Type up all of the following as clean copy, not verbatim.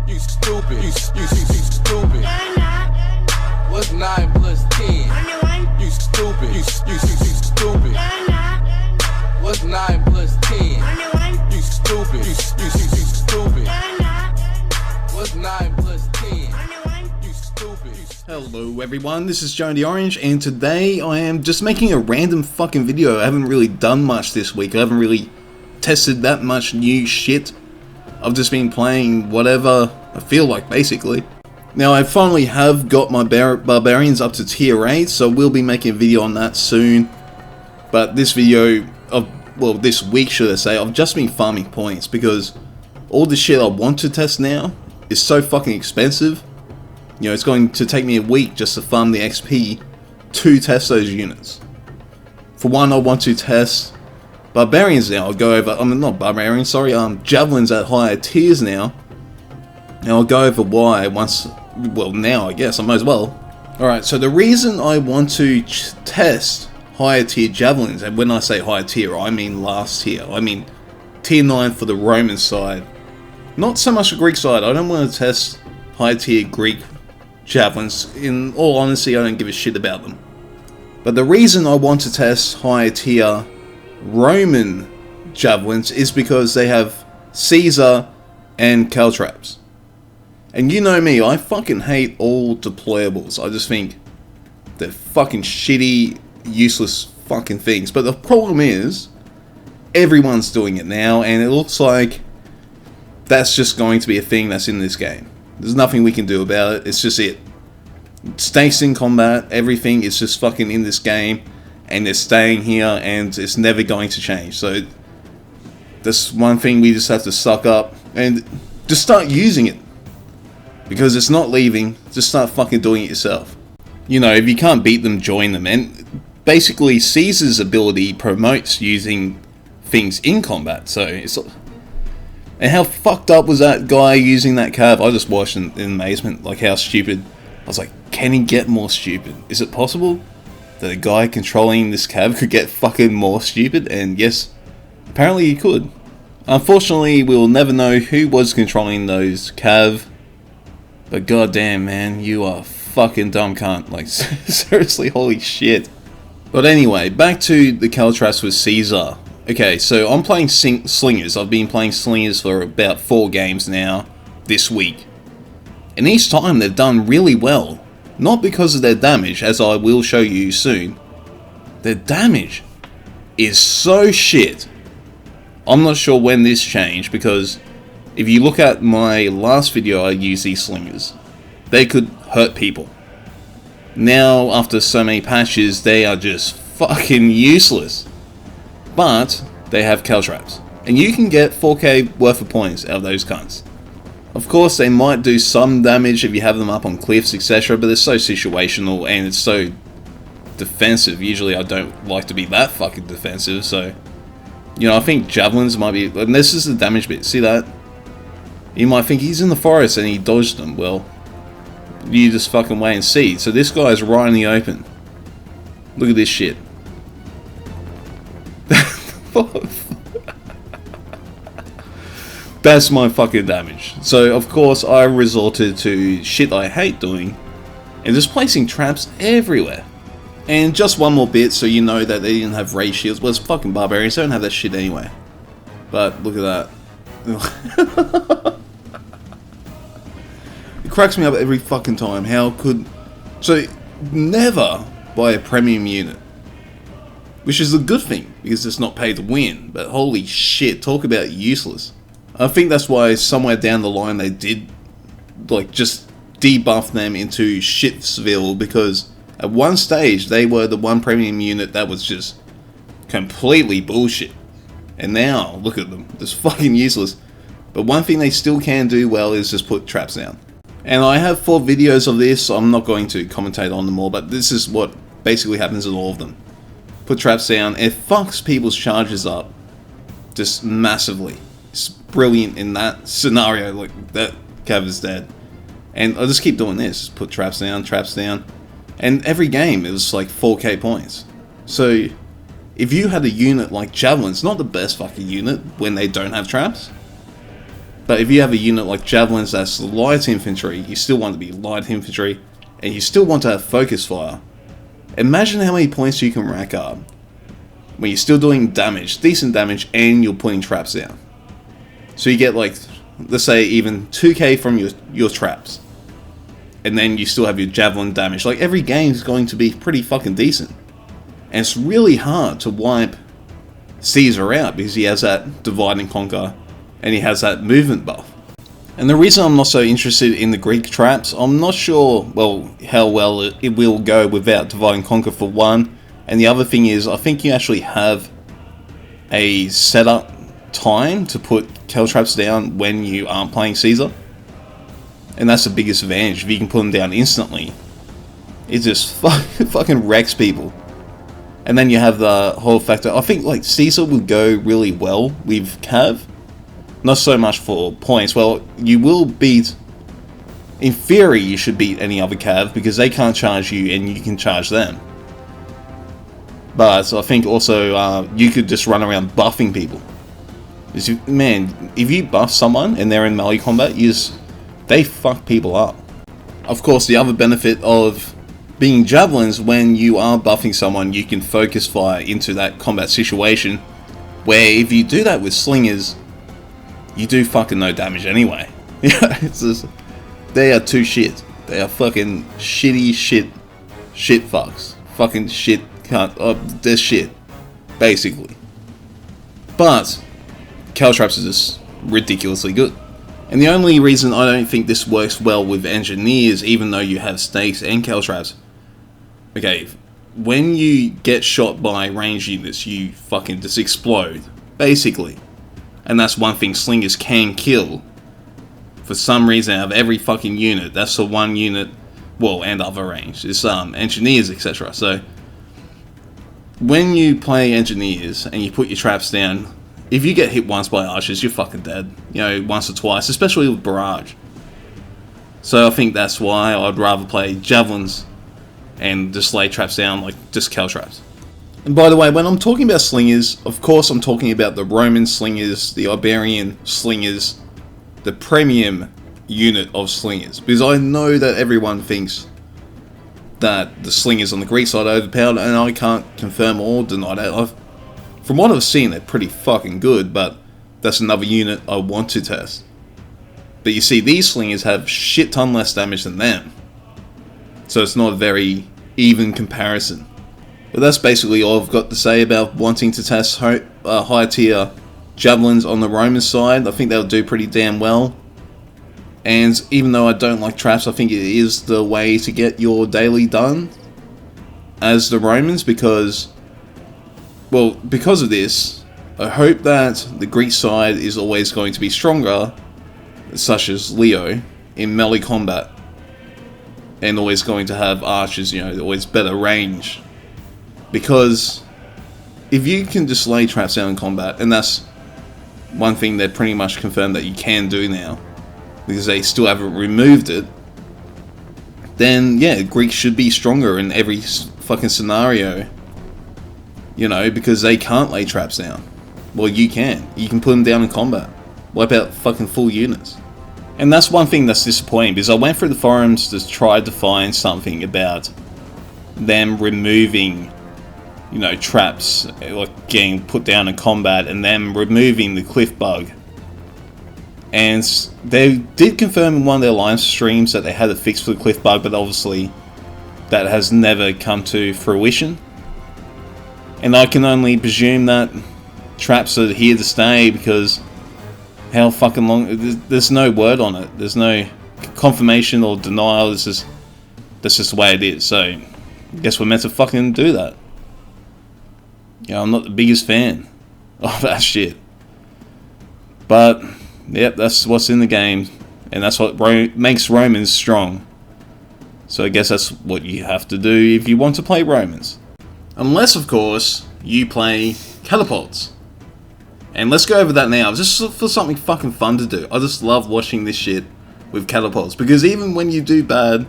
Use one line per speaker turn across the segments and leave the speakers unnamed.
You stupid. You stupid. What's 9 plus 10? You stupid. You stupid. What's 9 plus 10? You stupid. You stupid. What's 9 plus 10? You stupid.
Hello everyone, this is Johnny Orange, and today I am just making a random fucking video. I haven't really done much this week. I haven't really tested that much new shit. I've just been playing whatever I feel like, basically. Now, I finally have got my barbarians up to tier 8, so we'll be making a video on that soon. But this video, well, this week should I say, I've just been farming points because all the shit I want to test now is so fucking expensive. You know, it's going to take me a week just to farm the XP to test those units. For one, I want to test barbarians now. I'll go over, not barbarians, sorry, javelins at higher tiers now. And I'll go over why once, well, now I guess I might as well. Alright, so the reason I want to test higher tier javelins, and when I say higher tier, I mean last tier. I mean tier 9 for the Roman side. Not so much the Greek side. I don't want to test higher tier Greek javelins. In all honesty, I don't give a shit about them. But the reason I want to test higher tier Roman javelins is because they have Caesar and caltrops. And you know me, I fucking hate all deployables. I just think they're fucking shitty, useless fucking things. But the problem is, everyone's doing it now, and it looks like that's just going to be a thing that's in this game. There's nothing we can do about it. It's just it. Stakes in combat, everything is just fucking in this game, and it's staying here, and it's never going to change. So that's one thing we just have to suck up and just start using it, because it's not leaving. Just start fucking doing it yourself. You know, if you can't beat them, join them. And basically, Caesar's ability promotes using things in combat. So it's. And how fucked up was that guy using that cav? I just watched in amazement, like how stupid. I was like, can he get more stupid? Is it possible that a guy controlling this cav could get fucking more stupid? And yes, apparently he could. Unfortunately, we'll never know who was controlling those cav. But goddamn, man, you are fucking dumb cunt. Like, seriously, holy shit. But anyway, back to the caltrops with Caesar. Okay, so I'm playing slingers. I've been playing slingers for about 4 games now, this week. And each time they've done really well. Not because of their damage, as I will show you soon. Their damage is so shit. I'm not sure when this changed, because if you look at my last video I used these slingers, they could hurt people. Now, after so many patches, they are just fucking useless. But they have caltrops, and you can get 4k worth of points out of those cunts. Of course, they might do some damage if you have them up on cliffs, etc., but it's so situational and it's so defensive. Usually I don't like to be that fucking defensive, so you know, I think javelins might be, and this is the damage bit, see that? You might think he's in the forest and he dodged them. Well, you just fucking wait and see. So this guy's right in the open. Look at this shit. That's my fucking damage. So of course I resorted to shit I hate doing and just placing traps everywhere. And just one more bit so you know that they didn't have ray shields. Well, it's fucking barbarians, they don't have that shit anyway. But look at that. It cracks me up every fucking time. How could... So, never buy a premium unit. Which is a good thing, because it's not pay to win. But holy shit, talk about useless. I think that's why somewhere down the line they did, like, just debuff them into Shitsville, because at one stage they were the one premium unit that was just completely bullshit. And now, look at them, just fucking useless. But one thing they still can do well is just put traps down. And I have 4 videos of this, so I'm not going to commentate on them all, but this is what basically happens in all of them. Put traps down, it fucks people's charges up just massively. It's brilliant in that scenario, like that cav is dead. And I just keep doing this, put traps down, and every game it was like 4k points. So if you had a unit like Javelin, it's not the best fucking unit when they don't have traps, But if you have a unit like Javelins that's light infantry, you still want to be light infantry, and you still want to have focus fire. Imagine how many points you can rack up when you're still doing damage, decent damage, and you're putting traps down. So you get like, let's say even 2k from your traps. And then you still have your Javelin damage. Like, every game is going to be pretty fucking decent. And it's really hard to wipe Caesar out because he has that divide and conquer and he has that movement buff. And the reason I'm not so interested in the Greek traps, I'm not sure, well, how well it will go without divide and conquer for one. And the other thing is, I think you actually have a setup time to put caltrops down when you aren't playing Caesar. And that's the biggest advantage. If you can put them down instantly, it just fucking wrecks people. And then you have the whole factor. I think like Caesar will go really well with Cav. Not so much for points. Well, you will beat, in theory you should beat any other Cav because they can't charge you and you can charge them. But I think also you could just run around buffing people. Man, if you buff someone and they're in melee combat, they fuck people up. Of course, the other benefit of being Javelins, when you are buffing someone, you can focus fire into that combat situation, where if you do that with Slingers, you do fucking no damage anyway. It's just, they are too shit. They are fucking shitty shit fucks. Fucking shit they're shit, basically. But caltrops are just ridiculously good. And the only reason I don't think this works well with engineers, even though you have snakes and caltrops, okay, when you get shot by range units, you fucking just explode, basically. And that's one thing slingers can kill. For some reason, out of every fucking unit, that's the one unit, well, and other range, it's engineers, etc. So, when you play engineers and you put your traps down, if you get hit once by archers, you're fucking dead. You know, once or twice, especially with barrage. So I think that's why I'd rather play Javelins and just lay traps down, like just caltrops. And by the way, when I'm talking about slingers, of course I'm talking about the Roman slingers, the Iberian slingers, the premium unit of slingers. Because I know that everyone thinks that the slingers on the Greek side are overpowered, and I can't confirm or deny that. From what I've seen, they're pretty fucking good, but that's another unit I want to test. But you see, these slingers have shit ton less damage than them. So it's not a very even comparison. But that's basically all I've got to say about wanting to test high tier Javelins on the Roman side. I think they'll do pretty damn well. And even though I don't like traps, I think it is the way to get your daily done as the Romans, because of this, I hope that the Greek side is always going to be stronger, such as Leo, in melee combat. And always going to have archers, you know, always better range. Because if you can just lay traps down in combat, and that's one thing they're pretty much confirmed that you can do now, because they still haven't removed it, then yeah, Greeks should be stronger in every fucking scenario. You know, because they can't lay traps down. Well, you can. You can put them down in combat. Wipe out fucking full units. And that's one thing that's disappointing, because I went through the forums to try to find something about them removing, you know, traps, like getting put down in combat, and them removing the cliff bug. And they did confirm in one of their live streams that they had a fix for the cliff bug, but obviously that has never come to fruition. And I can only presume that traps are here to stay, because how fucking long... There's no word on it. There's no confirmation or denial. That's just the way it is. So, I guess we're meant to fucking do that. You know, I'm not the biggest fan of that shit. But, yep, that's what's in the game. And that's what makes Romans strong. So I guess that's what you have to do if you want to play Romans. Unless, of course, you play catapults. And let's go over that now, just for something fucking fun to do. I just love watching this shit with catapults, because even when you do bad,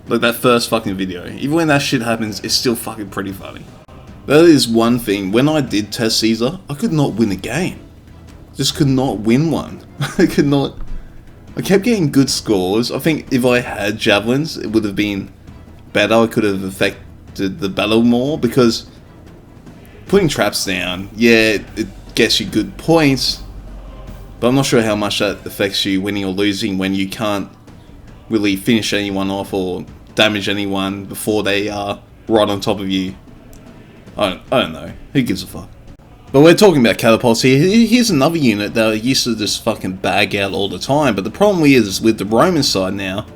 like that first fucking video, even when that shit happens, it's still fucking pretty funny. That is one thing. When I did test Caesar, I could not win a game. just could not win one. I could not. I kept getting good scores. I think if I had javelins, it would have been better. I could have affected the battle more, because putting traps down, yeah, it gets you good points, but I'm not sure how much that affects you winning or losing when you can't really finish anyone off or damage anyone before they are right on top of you. I don't know. Who gives a fuck? But we're talking about catapults here. Here's another unit that I used to just fucking bag out all the time. But the problem is with the Roman side now,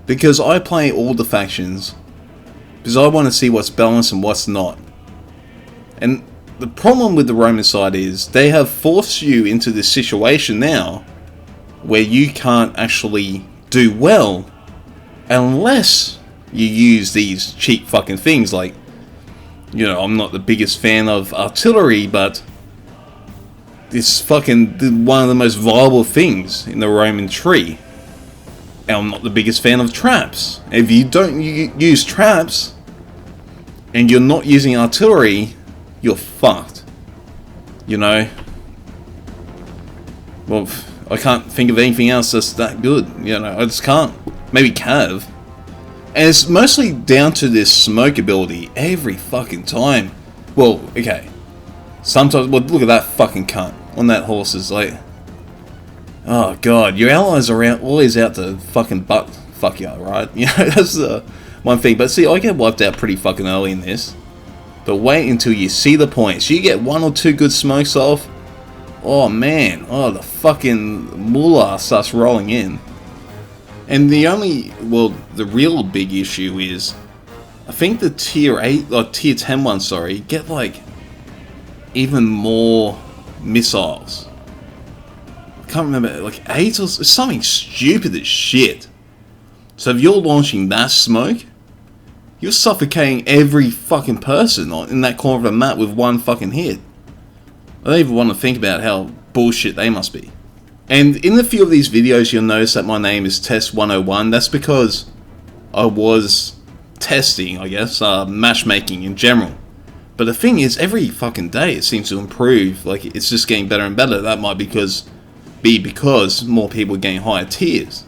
because I play all the factions, because I want to see what's balanced and what's not. And the problem with the Roman side is they have forced you into this situation now where you can't actually do well unless you use these cheap fucking things. Like, you know, I'm not the biggest fan of artillery, but it's fucking one of the most viable things in the Roman tree. And I'm not the biggest fan of traps. If you don't use traps and you're not using artillery, you're fucked. You know? Well, I can't think of anything else that's that good. You know, I just can't. Maybe Cav. And it's mostly down to this smoke ability every fucking time. Well, okay. Sometimes, well, look at that fucking cunt on that horse. Is like, oh god, your allies are always out to fucking butt fuck you, right? You know, that's the one thing. But see, I get wiped out pretty fucking early in this. But wait until you see the points. You get 1 or 2 good smokes off. Oh man, oh, the fucking moolah starts rolling in. And the real big issue is, I think the tier 8, or tier 10 ones, sorry, get like even more missiles. I can't remember, like 8 or something stupid as shit. So if you're launching that smoke, you're suffocating every fucking person in that corner of the map with one fucking hit. I don't even want to think about how bullshit they must be. And in a few of these videos, you'll notice that my name is Test 101. That's because I was testing, I guess, matchmaking in general. But the thing is, every fucking day it seems to improve. Like, it's just getting better and better. That might be because more people are getting higher tiers.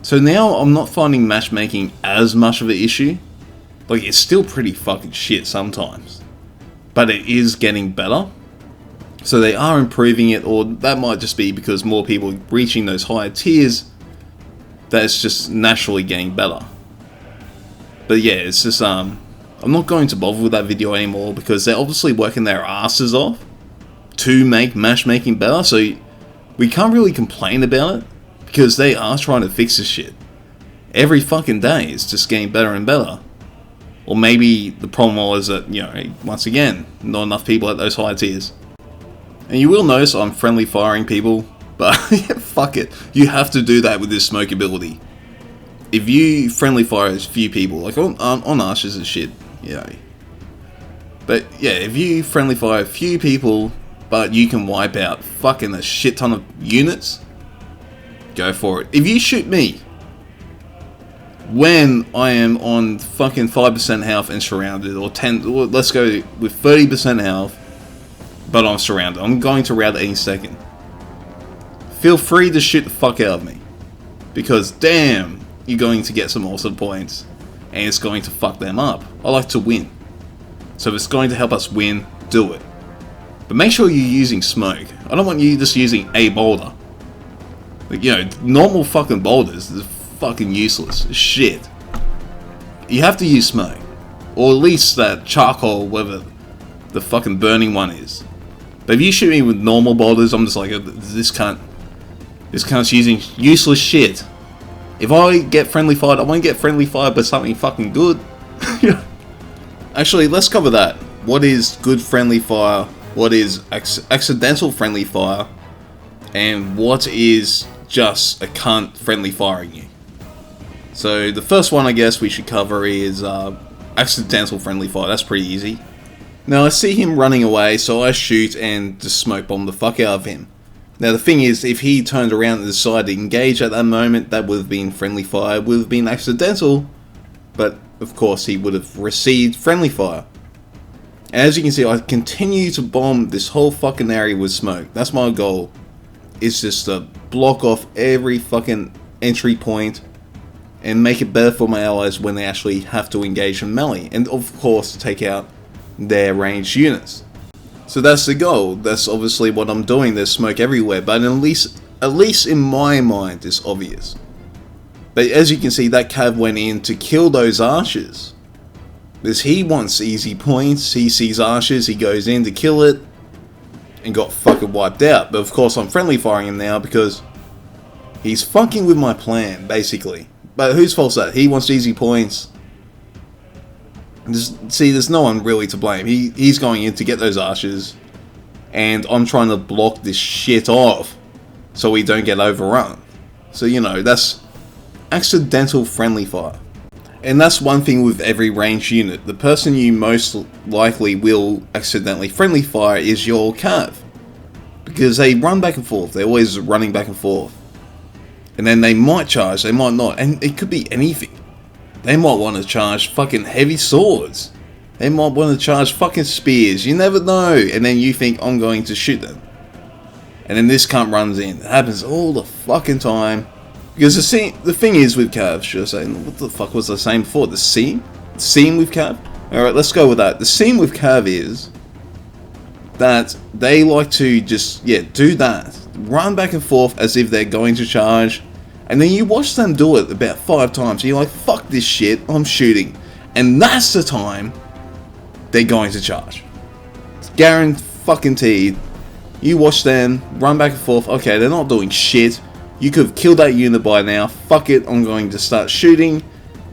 So now I'm not finding matchmaking as much of an issue. Like, it's still pretty fucking shit sometimes. But it is getting better. So they are improving it, or that might just be because more people are reaching those higher tiers, that it's just naturally getting better. But yeah, it's just, I'm not going to bother with that video anymore, because they're obviously working their asses off to make matchmaking better, so we can't really complain about it, because they are trying to fix this shit. Every fucking day it's just getting better and better. Or maybe the problem was that, you know, once again, not enough people at those higher tiers. And you will notice I'm friendly firing people, but yeah, fuck it. You have to do that with this smoke ability. If you friendly fire a few people, like on archers and shit, you know. But yeah, if you friendly fire a few people, but you can wipe out fucking a shit ton of units, go for it. If you shoot me when I am on fucking 5% health and surrounded, or 10, or let's go with 30% health, but I'm surrounded, I'm going to rout any second, feel free to shoot the fuck out of me, because damn, you're going to get some awesome points, and it's going to fuck them up. I like to win, so if it's going to help us win, do it. But make sure you're using smoke. I don't want you just using a boulder. Like, you know, normal fucking boulders is fucking useless as shit. You have to use smoke, or at least that charcoal, whatever the fucking burning one is. But if you shoot me with normal boulders, I'm just like, this cunt's using useless shit. If I get friendly fired, I want to get friendly fired by something fucking good. Actually, let's cover that. What is good friendly fire? What is accidental friendly fire? And what is just a cunt friendly firing you? So the first one I guess we should cover is accidental friendly fire. That's pretty easy. Now I see him running away, so I shoot and just smoke bomb the fuck out of him. Now the thing is, if he turned around and decided to engage at that moment, that would have been friendly fire, would have been accidental, but of course he would have received friendly fire. And as you can see, I continue to bomb this whole fucking area with smoke. That's my goal. It's just to block off every fucking entry point and make it better for my allies when they actually have to engage in melee. And of course, take out their ranged units. So that's the goal. That's obviously what I'm doing. There's smoke everywhere, but at least in my mind, it's obvious. But as you can see, that cav went in to kill those archers. Because he wants easy points, he sees archers, he goes in to kill it, and got fucking wiped out. But of course I'm friendly firing him now because he's fucking with my plan, basically. But whose fault's that? He wants easy points. See, there's no one really to blame. He's going in to get those archers, and I'm trying to block this shit off so we don't get overrun. So, you know, that's accidental friendly fire. And that's one thing with every ranged unit. The person you most likely will accidentally friendly fire is your cav. Because they run back and forth. They're always running back and forth. And then they might charge, they might not. And it could be anything. They might want to charge fucking heavy swords. They might want to charge fucking spears. You never know. And then you think, I'm going to shoot them. And then this cunt runs in. It happens all the fucking time. Because the thing is with cav, should I say, what the fuck was I saying before? The scene? The scene with cav? Alright, let's go with that. The scene with cav is that they like to just, do that. Run back and forth as if they're going to charge. And then you watch them do it about 5 times. And you're like, fuck this shit, I'm shooting. And that's the time they're going to charge. It's guaranteed. You watch them, run back and forth. Okay, they're not doing shit. You could have killed that unit by now. Fuck it, I'm going to start shooting.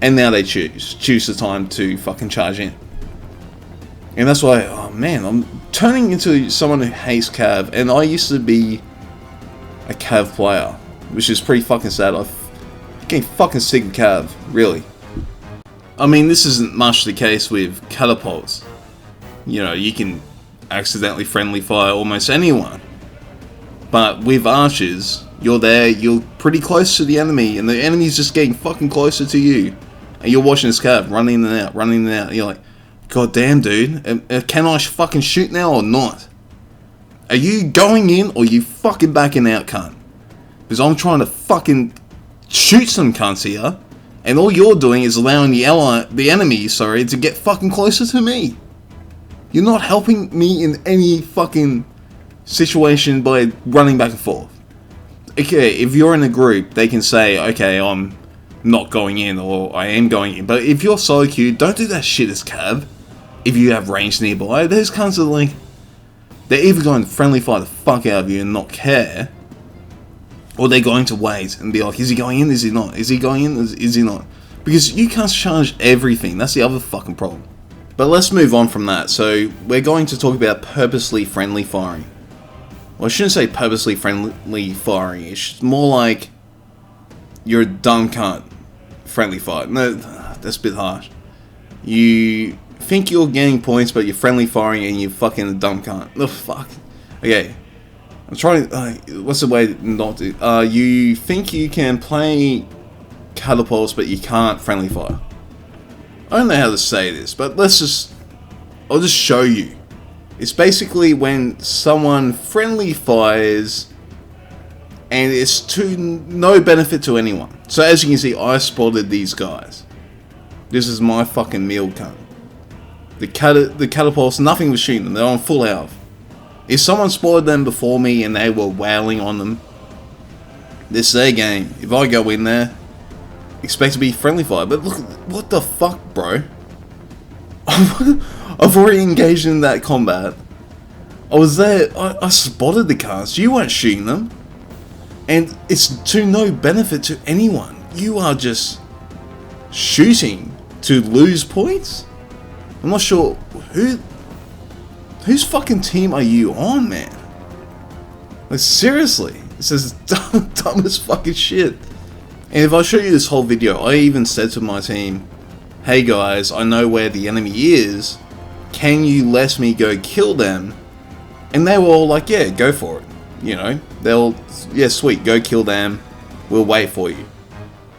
And now they choose the time to fucking charge in. And that's why, oh man, I'm turning into someone who hates cav. And I used to be a cav player, which is pretty fucking sad. I'm getting fucking sick of cav, really. I mean, this isn't much the case with catapults. You know, you can accidentally friendly fire almost anyone. But with archers, you're there, you're pretty close to the enemy, and the enemy's just getting fucking closer to you. And you're watching this cav running in and out, running in and out. And you're like, God damn, dude, can I fucking shoot now or not? Are you going in or are you fucking backing out, cunt? Because I'm trying to fucking shoot some cunts here, and all you're doing is allowing the enemy, to get fucking closer to me. You're not helping me in any fucking situation by running back and forth. Okay, if you're in a group, they can say, okay, I'm not going in, or I am going in. But if you're solo queued, don't do that shit as cav. If you have range nearby, those kinds of like, they're either going to friendly fire the fuck out of you and not care, or they're going to wait and be like, is he going in, is he not? Is he going in, is he not? Because you can't charge everything, that's the other fucking problem. But let's move on from that. So, we're going to talk about purposely friendly firing. Well, I shouldn't say purposely friendly firing, it's more like you're a dumb cunt friendly fire. No, that's a bit harsh. You think you're getting points, but you're friendly firing and you're fucking a dumb cunt. Oh, fuck. Okay. I'm trying to, what's the way not to, you think you can play catapults, but you can't friendly fire. I don't know how to say this, but I'll just show you. It's basically when someone friendly fires and it's to no benefit to anyone. So as you can see, I spotted these guys. This is my fucking meal cunt. The catapults, nothing was shooting them, they're on full health. If someone spotted them before me and they were wailing on them, this is their game. If I go in there, expect to be friendly fire. But look, what the fuck, bro? I've already engaged in that combat. I was there, I spotted the cars, you weren't shooting them. And it's to no benefit to anyone. You are just shooting to lose points? I'm not sure whose fucking team are you on, man? Like, seriously, this is dumbest fucking shit. And if I show you this whole video, I even said to my team, hey guys, I know where the enemy is, can you let me go kill them? And they were all like, yeah, go for it. You know, yeah, sweet, go kill them, we'll wait for you.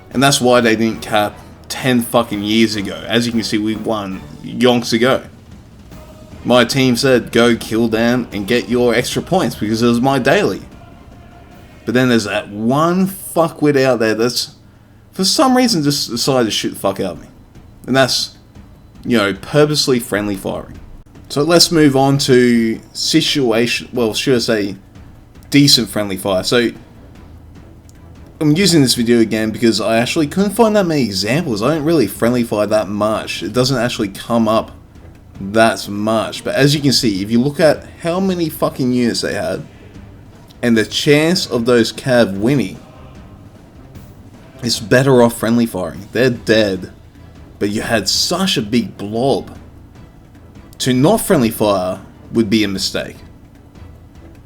And that's why they didn't cap 10 fucking years ago. As you can see, we won yonks ago. my team said, go kill them and get your extra points because it was my daily. But then there's that one fuckwit out there that's, for some reason, just decided to shoot the fuck out of me. And that's, you know, purposely friendly firing. So let's move on to situation, well, should I say, decent friendly fire. So I'm using this video again because I actually couldn't find that many examples. I don't really friendly fire that much. It doesn't actually come up that much. But as you can see, if you look at how many fucking units they had, and the chance of those cav winning, it's better off friendly firing. They're dead, but you had such a big blob. To not friendly fire would be a mistake.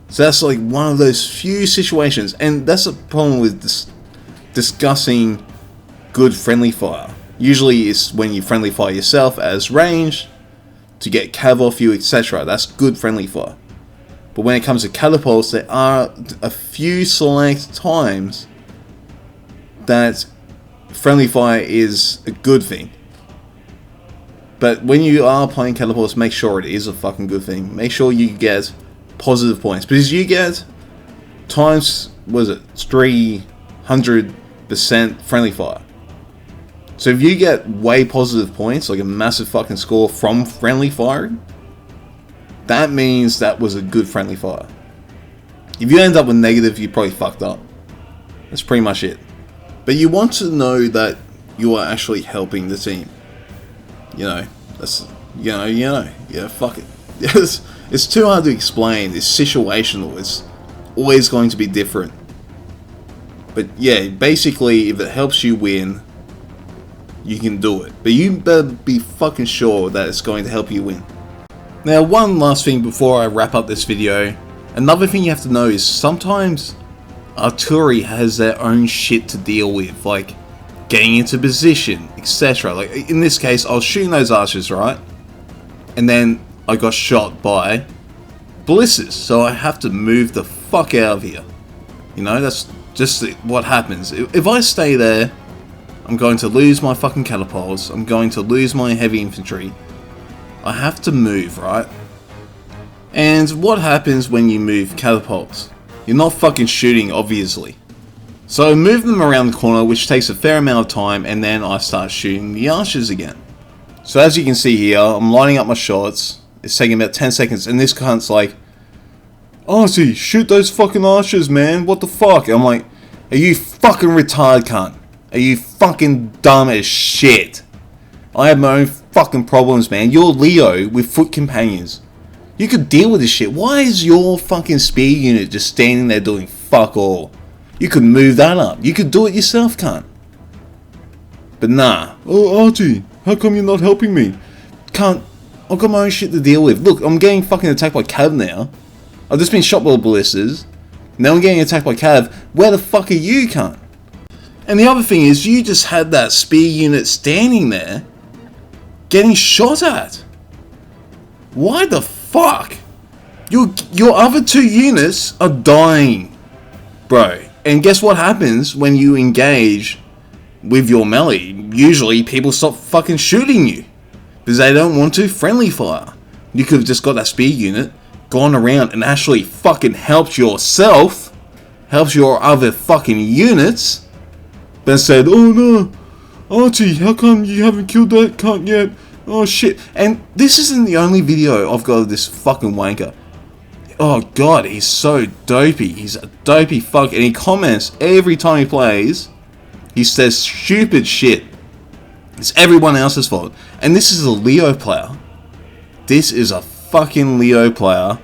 So that's like one of those few situations, and that's a problem with discussing good friendly fire. Usually it's when you friendly fire yourself as range to get cav off you, etc. That's good friendly fire. But when it comes to catapults, there are a few select times that friendly fire is a good thing. But when you are playing catapults, make sure it is a fucking good thing. Make sure you get positive points. Because you get times, was it, 300% friendly fire. So if you get way positive points, like a massive fucking score from friendly firing, that means that was a good friendly fire. If you end up with negative, you probably fucked up. That's pretty much it. But you want to know that you are actually helping the team. You know, that's, yeah, fuck it. It's too hard to explain. It's situational. It's always going to be different. But yeah, basically, if it helps you win, you can do it. But you better be fucking sure that it's going to help you win. Now, one last thing before I wrap up this video. Another thing you have to know is sometimes artillery has their own shit to deal with, like getting into position, etc. Like in this case, I was shooting those archers, right? And then I got shot by ballistas, so I have to move the fuck out of here. You know, that's just what happens. If I stay there, I'm going to lose my fucking catapults, I'm going to lose my heavy infantry. I have to move, right? And what happens when you move catapults? You're not fucking shooting, obviously. So I move them around the corner, which takes a fair amount of time, and then I start shooting the archers again. So as you can see here, I'm lining up my shots. It's taking about 10 seconds, and this cunt's like, Archie, shoot those fucking archers, man, what the fuck? And I'm like, are you fucking retarded, cunt? Are you fucking dumb as shit? I have my own fucking problems, man. You're Leo with foot companions. You could deal with this shit. Why is your fucking speed unit just standing there doing fuck all? You could move that up. You could do it yourself, cunt. But nah. Oh, Archie, how come you're not helping me? Cunt, I've got my own shit to deal with. Look, I'm getting fucking attacked by cav now. I've just been shot by ballistas. Now I'm getting attacked by cav. Where the fuck are you, cunt? And the other thing is, you just had that speed unit standing there, getting shot at. Why the fuck? Your other two units are dying, bro. And guess what happens when you engage with your melee? Usually people stop fucking shooting you because they don't want to friendly fire. You could have just got that speed unit, gone around and actually fucking helped yourself, helped your other fucking units, then said, oh no, Archie, how come you haven't killed that cunt yet? Oh shit. And this isn't the only video I've got of this fucking wanker. Oh god, he's so dopey. He's a dopey fuck, and he comments every time he plays. He says stupid shit. It's everyone else's fault. And this is a Leo player. This is a fucking Leo player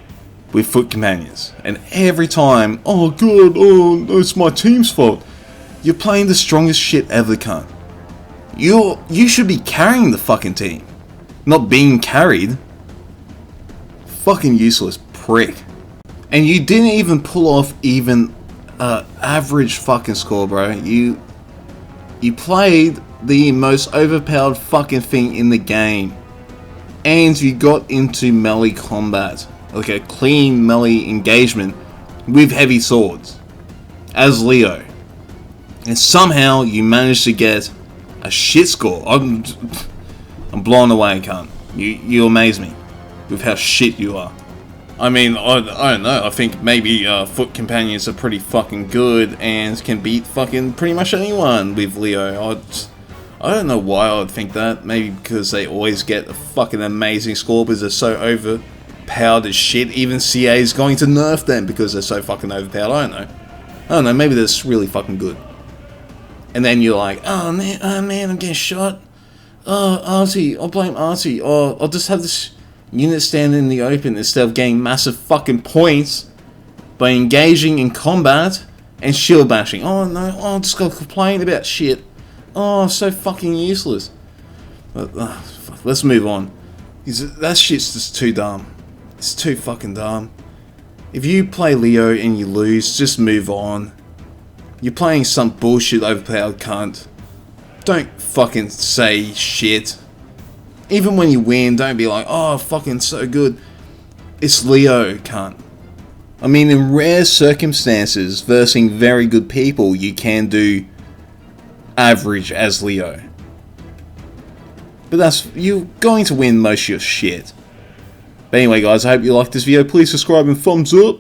with foot companions. And every time, oh god, oh, it's my team's fault. You're playing the strongest shit ever, cunt. You should be carrying the fucking team, not being carried. Fucking useless prick. And you didn't even pull off even average fucking score, bro. You played the most overpowered fucking thing in the game, and you got into melee combat, like a clean melee engagement with heavy swords as Leo, and somehow you managed to get a shit score. I'm blown away, cunt. You amaze me. with how shit you are. I mean, I don't know, I think maybe foot companions are pretty fucking good and can beat fucking pretty much anyone with Leo. I don't know why I would think that. Maybe because they always get a fucking amazing score because they're so overpowered as shit. Even CA is going to nerf them because they're so fucking overpowered. I don't know, maybe they're just really fucking good. And then you're like, oh man, I'm getting shot. Oh, Artie, I'll blame Artie. Or I'll just have this unit stand in the open instead of getting massive fucking points by engaging in combat and shield bashing. Oh no, I'll just gotta complain about shit. Oh, so fucking useless. But, fuck, let's move on. That shit's just too dumb. It's too fucking dumb. If you play Leo and you lose, just move on. You're playing some bullshit overpowered cunt. Don't fucking say shit. Even when you win, don't be like, oh, fucking so good. It's Leo, cunt. I mean, in rare circumstances, versing very good people, you can do average as Leo. But you're going to win most of your shit. But anyway guys, I hope you liked this video. Please subscribe and thumbs up.